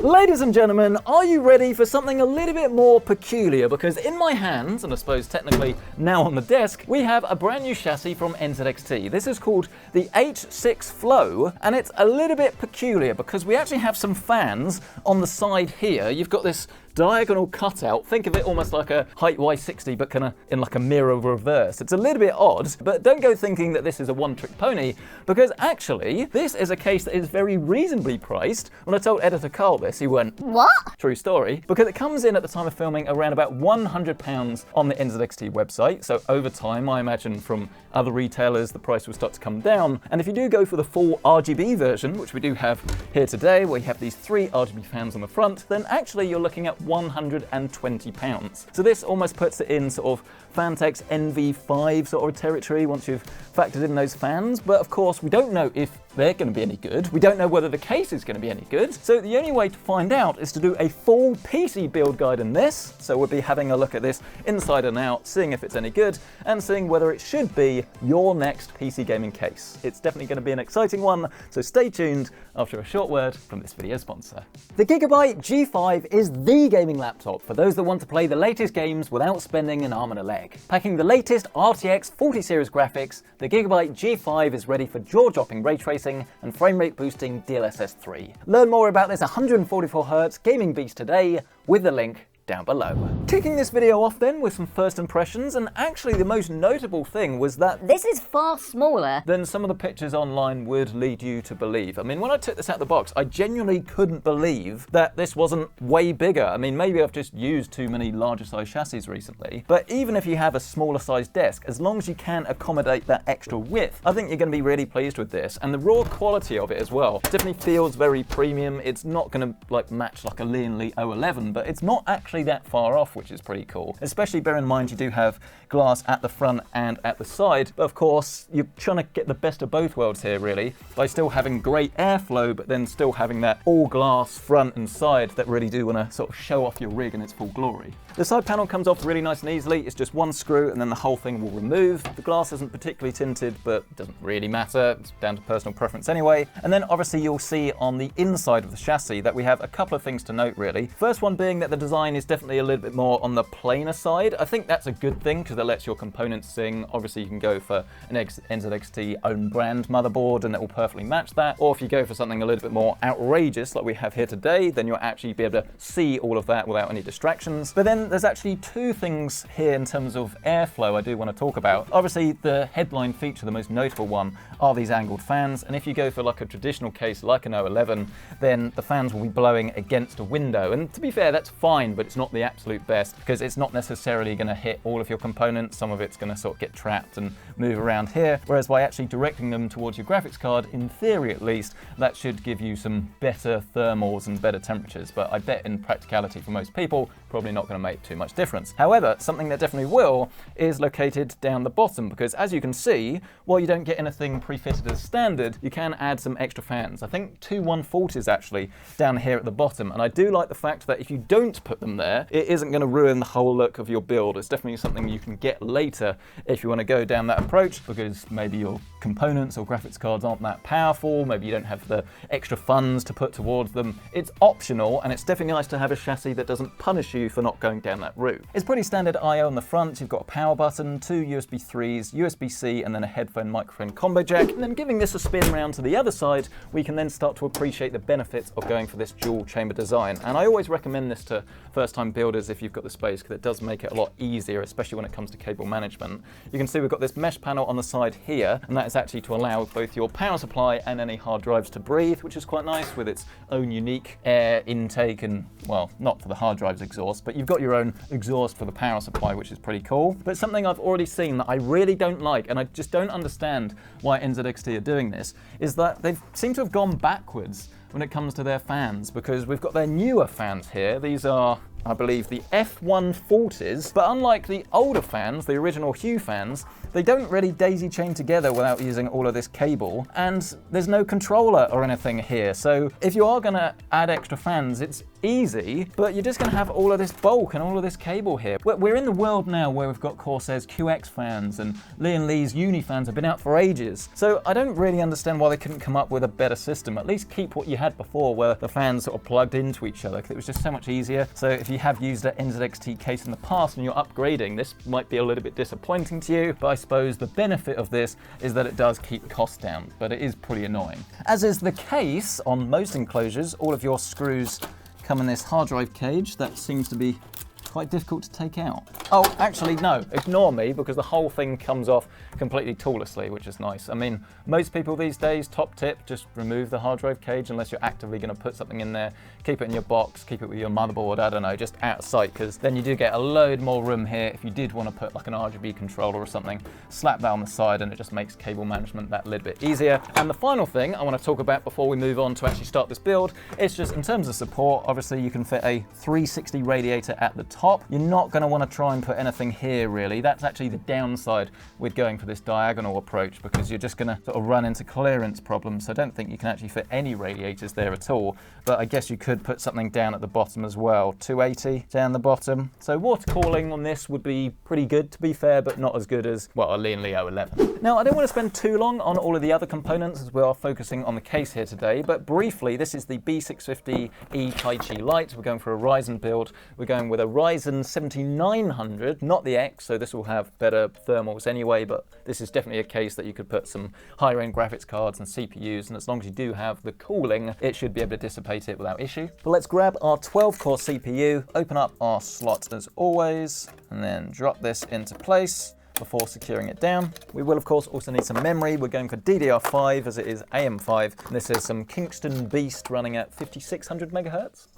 Ladies and gentlemen, are you ready for something a little bit more peculiar? Because in my hands, and I suppose technically now on the desk, we have a brand new chassis from NZXT. This is called the H6 Flow, and it's a little bit peculiar because we actually have some fans on the side here. You've got this diagonal cutout. Think of it almost like a height Y60, but kind of in like a mirror reverse. It's a little bit odd, but don't go thinking that this is a one-trick pony, because actually, this is a case that is very reasonably priced. When I told editor Carl this, he went, "What?" True story, because it comes in at the time of filming around about £100 on the NZXT website. So over time, I imagine from other retailers, the price will start to come down. And if you do go for the full RGB version, which we do have here today, where you have these 3 RGB fans on the front, then actually you're looking at £120. So this almost puts it in sort of Fantech's NV5 sort of territory once you've factored in those fans. But of course, we don't know if they're going to be any good. We don't know whether the case is going to be any good. So the only way to find out is to do a full PC build guide in this. So we'll be having a look at this inside and out, seeing if it's any good, and seeing whether it should be your next PC gaming case. It's definitely going to be an exciting one, so stay tuned after a short word from this video sponsor. The Gigabyte G5 is the gaming laptop for those that want to play the latest games without spending an arm and a leg. Packing the latest RTX 40 series graphics, the Gigabyte G5 is ready for jaw-dropping ray tracing and frame rate boosting DLSS 3. Learn more about this 144Hz gaming beast today with the link down below. Kicking this video off then with some first impressions, and actually the most notable thing was that this is far smaller than some of the pictures online would lead you to believe. I mean, when I took this out of the box, I genuinely couldn't believe that this wasn't way bigger. I mean, maybe I've just used too many larger size chassis recently, but even if you have a smaller size desk, as long as you can accommodate that extra width, I think you're going to be really pleased with this. And the raw quality of it as well definitely feels very premium. It's not going to like match like a Lee & 011, but it's not actually that far off, which is pretty cool. Especially bear in mind you do have glass at the front and at the side, but of course you're trying to get the best of both worlds here really, by still having great airflow, but then still having that all glass front and side that really do want to sort of show off your rig in its full glory. The side panel comes off really nice and easily. It's just one screw and then the whole thing will remove. The glass isn't particularly tinted, but it doesn't really matter. It's down to personal preference anyway. And then obviously you'll see on the inside of the chassis that we have a couple of things to note really. First one being that the design is definitely a little bit more on the plainer side. I think that's a good thing because it lets your components sing. Obviously you can go for an NZXT own brand motherboard and it will perfectly match that. Or if you go for something a little bit more outrageous like we have here today, then you'll actually be able to see all of that without any distractions. But then there's actually 2 things here in terms of airflow I do want to talk about. Obviously the headline feature, the most notable one, are these angled fans. And if you go for like a traditional case like an 011, then the fans will be blowing against a window. And to be fair, that's fine, but it's not the absolute best because it's not necessarily going to hit all of your components. Some of it's going to sort of get trapped and move around here. Whereas by actually directing them towards your graphics card, in theory at least, that should give you some better thermals and better temperatures. But I bet in practicality for most people, probably not going to make too much difference. However, something that definitely will is located down the bottom, because as you can see, while you don't get anything pre-fitted as standard, you can add some extra fans. I think 2 140s actually down here at the bottom, and I do like the fact that if you don't put them there, it isn't going to ruin the whole look of your build. It's definitely something you can get later if you want to go down that approach, because maybe your components or graphics cards aren't that powerful, maybe you don't have the extra funds to put towards them. It's optional, and it's definitely nice to have a chassis that doesn't punish you for not going down that route. It's pretty standard I/O on the front. You've got a power button, 2 USB 3s, USB-C, and then a headphone microphone combo jack. And then giving this a spin around to the other side, we can then start to appreciate the benefits of going for this dual chamber design. And I always recommend this to first-time builders if you've got the space, because it does make it a lot easier, especially when it comes to cable management. You can see we've got this mesh panel on the side here, and that is actually to allow both your power supply and any hard drives to breathe, which is quite nice with its own unique air intake and, well, not for the hard drives exhaust, but you've got your own exhaust for the power supply, which is pretty cool. But something I've already seen that I really don't like, and I just don't understand why NZXT are doing this, is that they seem to have gone backwards when it comes to their fans, because we've got their newer fans here. These are I believe, the F140s, but unlike the older fans, the original Hue fans, they don't really daisy chain together without using all of this cable, and there's no controller or anything here. So if you are gonna add extra fans, it's easy, but you're just gonna have all of this bulk and all of this cable here. We're in the world now where we've got Corsair's QX fans and Lee's Uni fans have been out for ages. So I don't really understand why they couldn't come up with a better system. At least keep what you had before, where the fans sort of plugged into each other, because it was just so much easier. So if you have used an NZXT case in the past and you're upgrading, this might be a little bit disappointing to you, but I suppose the benefit of this is that it does keep costs down, but it is pretty annoying. As is the case on most enclosures, all of your screws come in this hard drive cage that seems to be quite difficult to take out. Oh, actually, no, ignore me, because the whole thing comes off completely toollessly, which is nice. I mean, most people these days, top tip, just remove the hard drive cage unless you're actively going to put something in there. Keep it in your box, keep it with your motherboard, I don't know, just out of sight, because then you do get a load more room here if you did want to put like an RGB controller or something. Slap that on the side and it just makes cable management that little bit easier. And the final thing I want to talk about before we move on to actually start this build, it's just in terms of support, obviously you can fit a 360 radiator at the top. You're not going to want to try and put anything here really. That's actually the downside with going for this diagonal approach, because you're just going to sort of run into clearance problems. So I don't think you can actually fit any radiators there at all, but I guess you could put something down at the bottom as well. 280 down the bottom. So water cooling on this would be pretty good, to be fair, but not as good as, well, a Leo 11. Now I don't want to spend too long on all of the other components as we are focusing on the case here today, but briefly, this is the B650E Taichi Lite. We're going for a Ryzen build. We're going with a Ryzen 7900, not the X, so this will have better thermals anyway, but this is definitely a case that you could put some higher end graphics cards and CPUs, and as long as you do have the cooling, it should be able to dissipate it without issue. But let's grab our 12-core CPU, open up our slot as always, and then drop this into place before securing it down. We will of course also need some memory. We're going for DDR5 as it is AM5, and this is some Kingston Beast running at 5600 megahertz.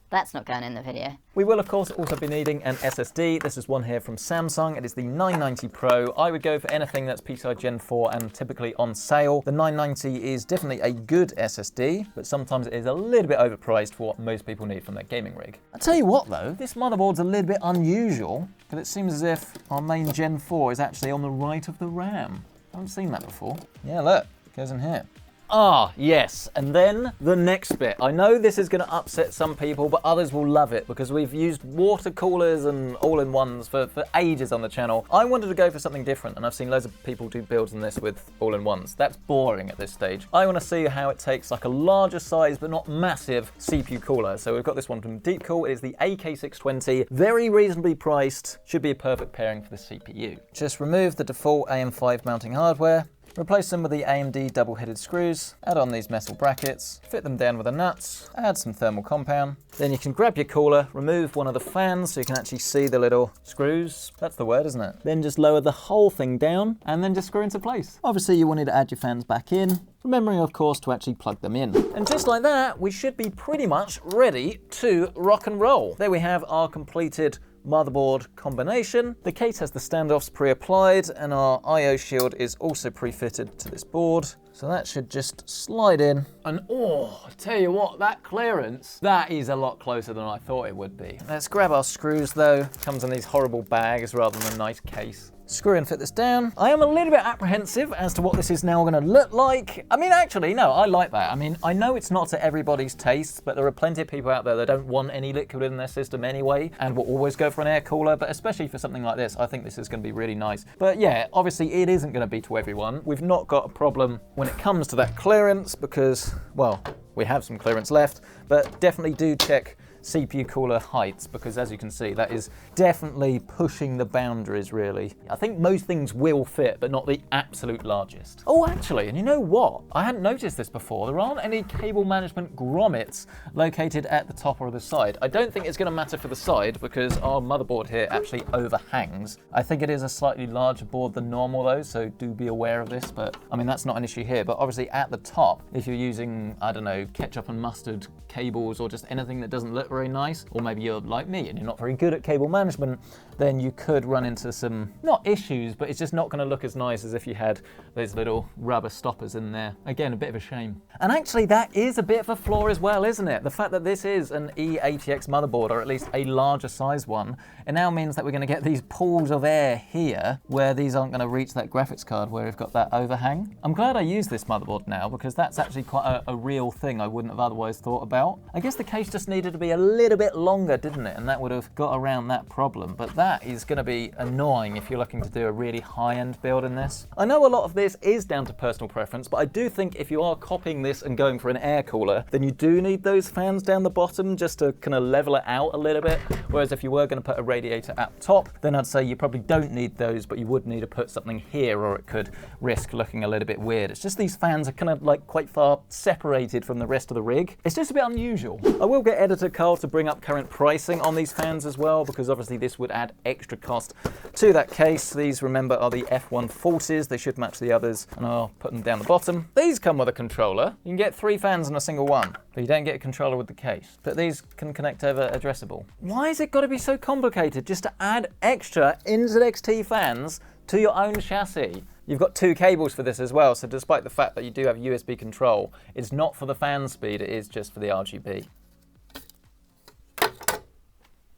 That's not going in the video. We will of course also be needing an SSD. This is one here from Samsung. It is the 990 Pro. I would go for anything that's PCI Gen 4 and typically on sale. The 990 is definitely a good SSD, but sometimes it is a little bit overpriced for what most people need from their gaming rig. I tell you what though, this motherboard's a little bit unusual, because it seems as if our main Gen 4 is actually on the right of the RAM. I haven't seen that before. Yeah, look, it goes in here. Ah, yes, and then the next bit. I know this is going to upset some people, but others will love it because we've used water coolers and all-in-ones for ages on the channel. I wanted to go for something different, and I've seen loads of people do builds on this with all-in-ones. That's boring at this stage. I want to see how it takes like a larger size, but not massive CPU cooler. So we've got this one from Deepcool. It is the AK620, very reasonably priced, should be a perfect pairing for the CPU. Just remove the default AM5 mounting hardware. Replace them with the AMD double-headed screws, add on these metal brackets, fit them down with the nuts, add some thermal compound. Then you can grab your cooler, remove one of the fans so you can actually see the little screws. That's the word, isn't it? Then just lower the whole thing down and then just screw into place. Obviously you wanted to add your fans back in, remembering of course to actually plug them in. And just like that, we should be pretty much ready to rock and roll. There we have our completed motherboard combination. The case has the standoffs pre-applied and our I/O shield is also pre-fitted to this board. So that should just slide in. And oh, I tell you what, that clearance, that is a lot closer than I thought it would be. Let's grab our screws though. Comes in these horrible bags rather than a nice case. Screw and fit this down. I am a little bit apprehensive as to what this is now going to look like. I mean, actually, no, I like that. I mean, I know it's not to everybody's taste, but there are plenty of people out there that don't want any liquid in their system anyway, and will always go for an air cooler, but especially for something like this, I think this is going to be really nice. But yeah, obviously it isn't going to be to everyone. We've not got a problem when it comes to that clearance because, well, we have some clearance left, but definitely do check CPU cooler heights, because as you can see, that is definitely pushing the boundaries really. I think most things will fit, but not the absolute largest. Oh, actually, and you know what? I hadn't noticed this before. There aren't any cable management grommets located at the top or the side. I don't think it's going to matter for the side because our motherboard here actually overhangs. I think it is a slightly larger board than normal though, so do be aware of this, but I mean, that's not an issue here. But obviously at the top, if you're using, I don't know, ketchup and mustard cables or just anything that doesn't look very nice, or maybe you're like me and you're not very good at cable management, then you could run into some, not issues, but it's just not going to look as nice as if you had those little rubber stoppers in there. Again, a bit of a shame. And actually that is a bit of a flaw as well, isn't it? The fact that this is an E80X motherboard, or at least a larger size one, it now means that we're going to get these pools of air here where these aren't going to reach that graphics card where we've got that overhang. I'm glad I use this motherboard now because that's actually quite a real thing I wouldn't have otherwise thought about. I guess the case just needed to be a little bit longer, didn't it? And that would have got around that problem. But that is going to be annoying if you're looking to do a really high-end build in this. I know a lot of this is down to personal preference, but I do think if you are copying this and going for an air cooler, then you do need those fans down the bottom just to kind of level it out a little bit. Whereas if you were going to put a radiator at top, then I'd say you probably don't need those, but you would need to put something here or it could risk looking a little bit weird. It's just these fans are kind of like quite far separated from the rest of the rig. It's just a bit unusual. I will get editor Carl to bring up current pricing on these fans as well, because obviously this would add extra cost to that case. These, remember, are the F140s. They should match the others, and I'll put them down the bottom. These come with a controller. You can get 3 fans in a single one, but you don't get a controller with the case. But these can connect over addressable. Why has it got to be so complicated just to add extra NZXT fans to your own chassis? You've got 2 cables for this as well, so despite the fact that you do have USB control, it's not for the fan speed, it is just for the RGB.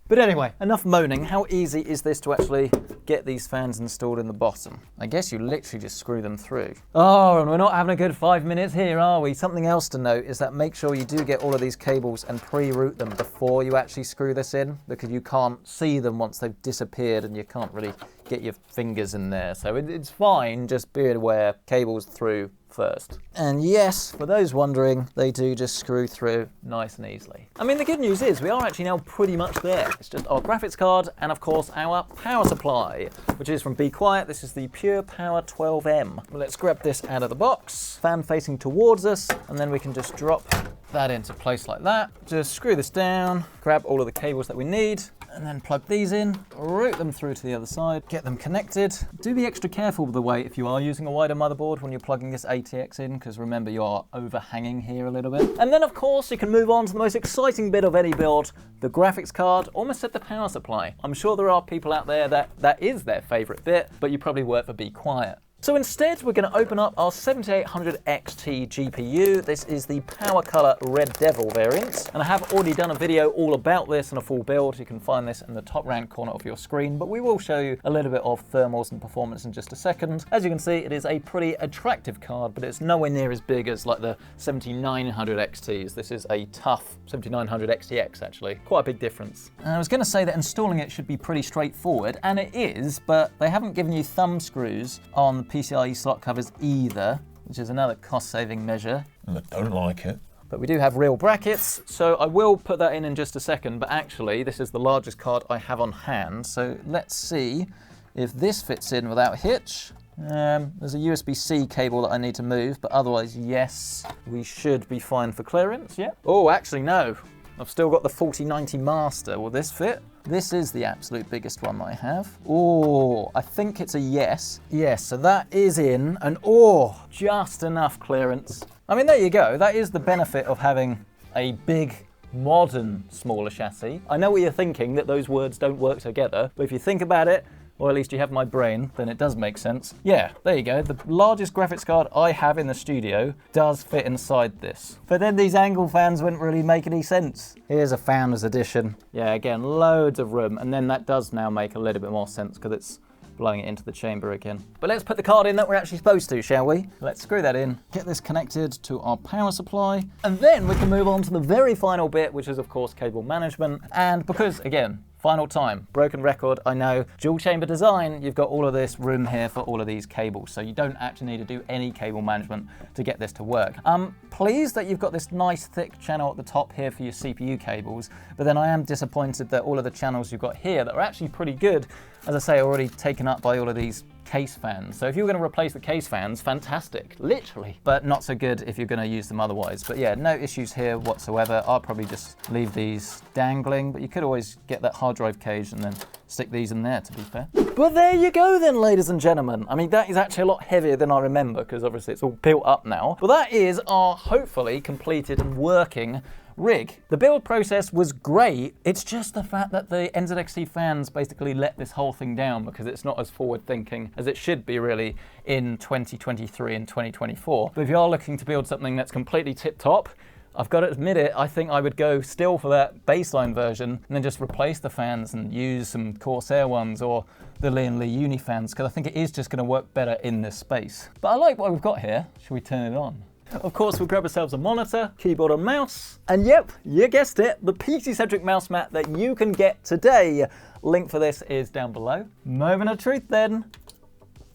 But anyway, enough moaning. How easy is this to actually get these fans installed in the bottom? I guess you literally just screw them through. Oh, and we're not having a good 5 minutes here, are we? Something else to note is that make sure you do get all of these cables and pre-route them before you actually screw this in, because you can't see them once they've disappeared and you can't really get your fingers in there. So it's fine, just be aware, cables through first. And yes, for those wondering, they do just screw through nice and easily. I mean, the good news is we are actually now pretty much there. It's just our graphics card and of course our power supply, which is from Be Quiet. This is the Pure Power 12M. Let's grab this out of the box, fan facing towards us, and then we can just drop that into place like that. Just screw this down, grab all of the cables that we need, and then plug these in, route them through to the other side, get them connected. Do be extra careful with the way if you are using a wider motherboard when you're plugging this ATX in, because remember you are overhanging here a little bit. And then of course you can move on to the most exciting bit of any build, the graphics card, almost at the power supply. I'm sure there are people out there that is their favorite bit, but you probably work for Be Quiet. So instead, we're going to open up our 7800 XT GPU. This is the Powercolor Red Devil variant, and I have already done a video all about this and a full build. You can find this in the top right corner of your screen, but we will show you a little bit of thermals and performance in just a second. As you can see, it is a pretty attractive card, but it's nowhere near as big as like the 7900 XTs. This is a tough 7900 XTX actually. Quite a big difference. And I was going to say that installing it should be pretty straightforward, and it is, but they haven't given you thumb screws on PCIe slot covers either, which is another cost-saving measure. I don't like it. But we do have real brackets, so I will put that in just a second, but actually this is the largest card I have on hand, so let's see if this fits in without hitch. There's a USB-C cable that I need to move, but otherwise, yes, we should be fine for clearance, yeah? Oh, actually, no. I've still got the 4090 Master. Will this fit? This is the absolute biggest one that I have. Oh, I think it's a yes. Yes, so that is in, and oh, just enough clearance. I mean, there you go. That is the benefit of having a big, modern, smaller chassis. I know what you're thinking, that those words don't work together, but if you think about it, or at least you have my brain, then it does make sense. Yeah, there you go. The largest graphics card I have in the studio does fit inside this. But then these angle fans wouldn't really make any sense. Here's a founder's edition. Yeah, again, loads of room. And then that does now make a little bit more sense because it's blowing it into the chamber again. But let's put the card in that we're actually supposed to, shall we? Let's screw that in, get this connected to our power supply, and then we can move on to the very final bit, which is of course cable management. And because, again, final time, broken record, I know, dual chamber design, you've got all of this room here for all of these cables, so you don't actually need to do any cable management to get this to work. I'm pleased that you've got this nice thick channel at the top here for your CPU cables, but then I am disappointed that all of the channels you've got here that are actually pretty good, as I say, are already taken up by all of these case fans. So if you're going to replace the case fans, fantastic, literally, but not so good if you're going to use them otherwise. But yeah, no issues here whatsoever. I'll probably just leave these dangling, but you could always get that hard drive cage and then stick these in there, to be fair. But there you go then, ladies and gentlemen. I mean, that is actually a lot heavier than I remember, because obviously it's all built up now. But that is our hopefully completed and working rig. The build process was great. It's just the fact that the NZXT fans basically let this whole thing down, because it's not as forward thinking as it should be really in 2023 and 2024. But if you are looking to build something that's completely tip top, I've got to admit it, I think I would go still for that baseline version and then just replace the fans and use some Corsair ones or the Lee & Lee Uni fans, because I think it is just going to work better in this space. But I like what we've got here. Should we turn it on? Of course, we'll grab ourselves a monitor, keyboard and mouse. And yep, you guessed it, the PC-centric mouse mat that you can get today. Link for this is down below. Moment of truth then.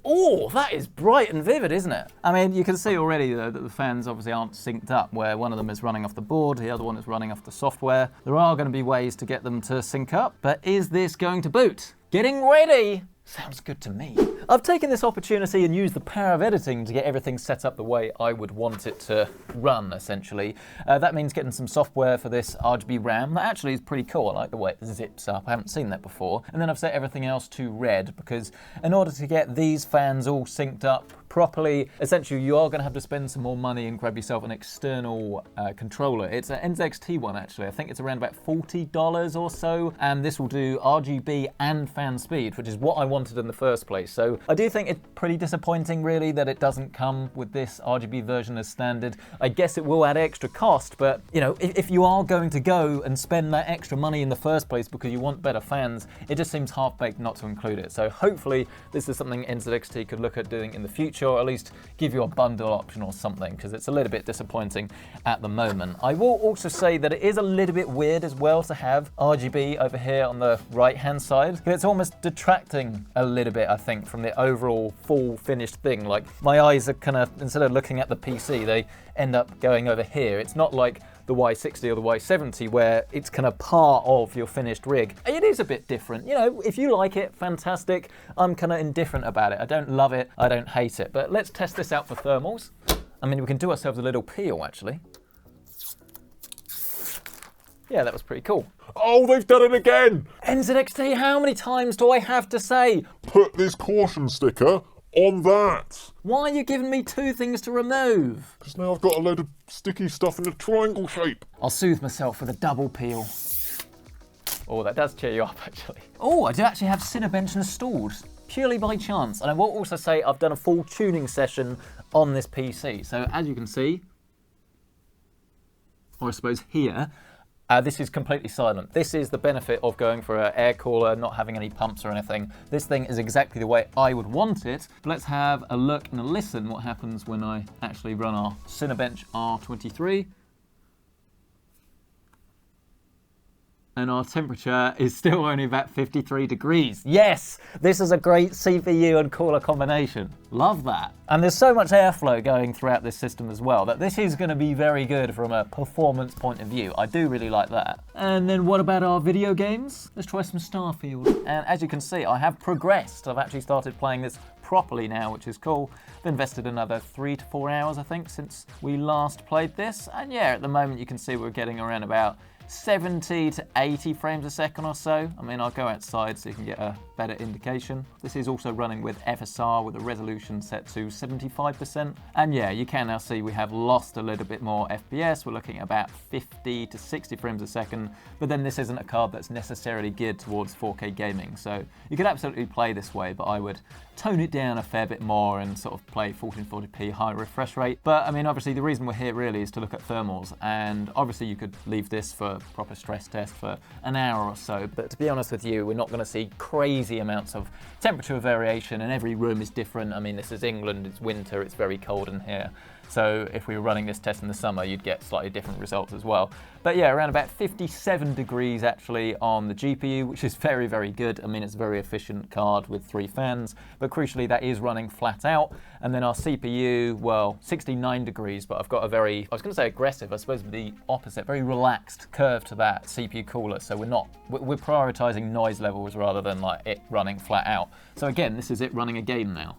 Oh, that is bright and vivid, isn't it? I mean, you can see already though that the fans obviously aren't synced up, where one of them is running off the board, the other one is running off the software. There are going to be ways to get them to sync up, but is this going to boot? Getting ready! Sounds good to me. I've taken this opportunity and used the power of editing to get everything set up the way I would want it to run, essentially. That means getting some software for this ARGB RAM. That actually is pretty cool. I like the way it zips up. I haven't seen that before. And then I've set everything else to red, because in order to get these fans all synced up properly, essentially you are going to have to spend some more money and grab yourself an external controller. It's an NZXT one actually. I think it's around about $40 or so, and this will do RGB and fan speed, which is what I wanted in the first place. So I do think it's pretty disappointing really that it doesn't come with this RGB version as standard. I guess it will add extra cost, but you know, if you are going to go and spend that extra money in the first place because you want better fans, it just seems half-baked not to include it. So hopefully this is something NZXT could look at doing in the future, or at least give you a bundle option or something, because it's a little bit disappointing at the moment. I will also say that it is a little bit weird as well to have RGB over here on the right hand side. It's almost detracting a little bit, I think, from the overall full finished thing. Like my eyes are kind of, instead of looking at the PC, they end up going over here. It's not like the Y60 or the Y70 where it's kind of part of your finished rig. It is a bit different. You know, if you like it, fantastic. I'm kind of indifferent about it. I don't love it, I don't hate it. But let's test this out for thermals. I mean, we can do ourselves a little peel actually. Yeah, that was pretty cool. Oh, they've done it again! NZXT, how many times do I have to say? Put this caution sticker on that. Why are you giving me two things to remove? Because now I've got a load of sticky stuff in a triangle shape. I'll soothe myself with a double peel. Oh, that does cheer you up actually. Oh, I do actually have Cinebench installed, purely by chance. And I will also say I've done a full tuning session on this PC. So as you can see, or I suppose here, this is completely silent. This is the benefit of going for an air cooler, not having any pumps or anything. This thing is exactly the way I would want it. But let's have a look and a listen what happens when I actually run our Cinebench R23. And our temperature is still only about 53 degrees. Yes, this is a great CPU and cooler combination. Love that. And there's so much airflow going throughout this system as well that this is going to be very good from a performance point of view. I do really like that. And then what about our video games? Let's try some Starfield. And as you can see, I have progressed. I've actually started playing this properly now, which is cool. I've invested another 3 to 4 hours, I think, since we last played this. And yeah, at the moment you can see we're getting around about 70 to 80 frames a second or so. I mean, I'll go outside so you can get a better indication. This is also running with FSR with a resolution set to 75%. And yeah, you can now see we have lost a little bit more FPS. We're looking at about 50 to 60 frames a second, but then this isn't a card that's necessarily geared towards 4K gaming. So you could absolutely play this way, but I would tone it down a fair bit more and sort of play 1440p high refresh rate. But I mean, obviously the reason we're here really is to look at thermals, and obviously you could leave this for proper stress test for an hour or so, but to be honest with you, we're not going to see crazy amounts of temperature variation, and every room is different. I mean, this is England, it's winter, it's very cold in here. So if we were running this test in the summer, you'd get slightly different results as well. But yeah, around about 57 degrees actually on the GPU, which is very, very good. I mean, it's a very efficient card with 3 fans, but crucially that is running flat out. And then our CPU, well, 69 degrees, but I've got a very, I was gonna say aggressive, I suppose the opposite, very relaxed curve to that CPU cooler. So we're prioritizing noise levels rather than like it running flat out. So again, this is it running a game now.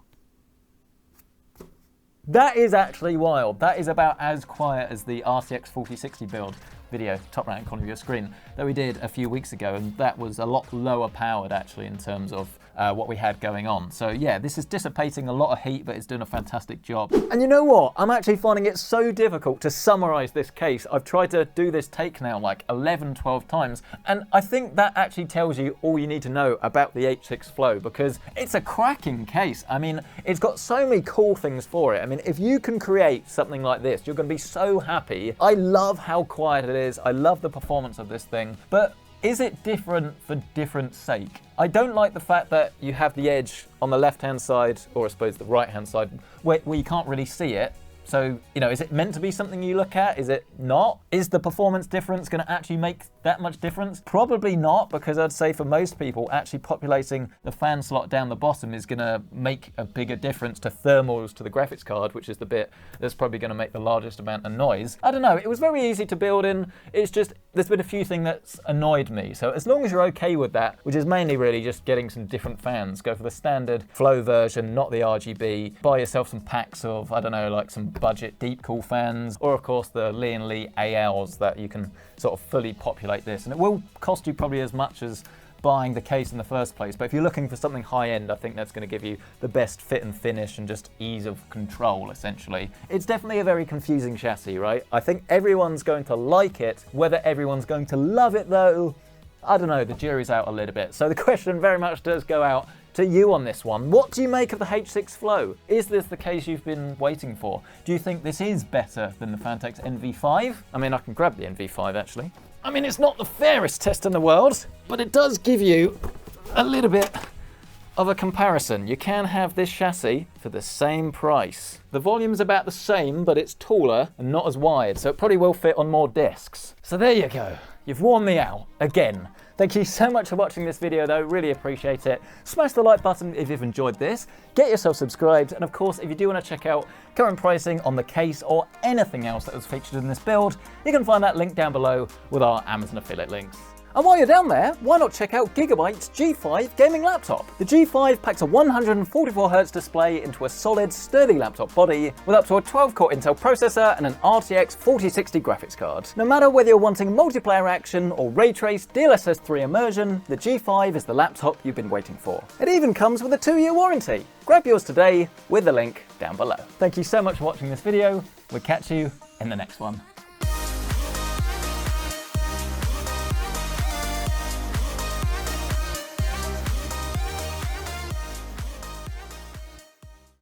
That is actually wild. That is about as quiet as the RTX 4060 build video, top right hand corner of your screen, that we did a few weeks ago, and that was a lot lower powered actually in terms of what we had going on. So yeah, this is dissipating a lot of heat, but it's doing a fantastic job. And you know what? I'm actually finding it so difficult to summarize this case. I've tried to do this take now like 11, 12 times, and I think that actually tells you all you need to know about the H6 Flow, because it's a cracking case. I mean, it's got so many cool things for it. I mean, if you can create something like this, you're going to be so happy. I love how quiet it is. I love the performance of this thing, but is it different for different sake? I don't like the fact that you have the edge on the left-hand side, or I suppose the right-hand side, where you can't really see it. So, you know, is it meant to be something you look at? Is it not? Is the performance difference going to actually make that much difference? Probably not, because I'd say for most people, actually populating the fan slot down the bottom is going to make a bigger difference to thermals to the graphics card, which is the bit that's probably going to make the largest amount of noise. I don't know, it was very easy to build in. It's just, there's been a few things that's annoyed me. So as long as you're okay with that, which is mainly really just getting some different fans, go for the standard Flow version, not the RGB. Buy yourself some packs of, I don't know, like some budget Deepcool fans, or of course the Lee ALs that you can sort of fully populate this. And it will cost you probably as much as buying the case in the first place. But if you're looking for something high end, I think that's going to give you the best fit and finish and just ease of control, essentially. It's definitely a very confusing chassis, right? I think everyone's going to like it. Whether everyone's going to love it though, I don't know, the jury's out a little bit. So the question very much does go out to you on this one. What do you make of the H6 Flow? Is this the case you've been waiting for? Do you think this is better than the Fantex NV5? I mean, I can grab the NV5 actually. I mean, it's not the fairest test in the world, but it does give you a little bit of a comparison. You can have this chassis for the same price. The volume's about the same, but it's taller and not as wide, so it probably will fit on more discs. So there you go. You've worn me out again. Thank you so much for watching this video though, really appreciate it. Smash the like button if you've enjoyed this, get yourself subscribed, and of course if you do want to check out current pricing on the case or anything else that was featured in this build, you can find that link down below with our Amazon affiliate links. And while you're down there, why not check out Gigabyte's G5 gaming laptop? The G5 packs a 144Hz display into a solid, sturdy laptop body with up to a 12-core Intel processor and an RTX 4060 graphics card. No matter whether you're wanting multiplayer action or ray trace DLSS 3 immersion, the G5 is the laptop you've been waiting for. It even comes with a 2-year warranty. Grab yours today with the link down below. Thank you so much for watching this video. We'll catch you in the next one.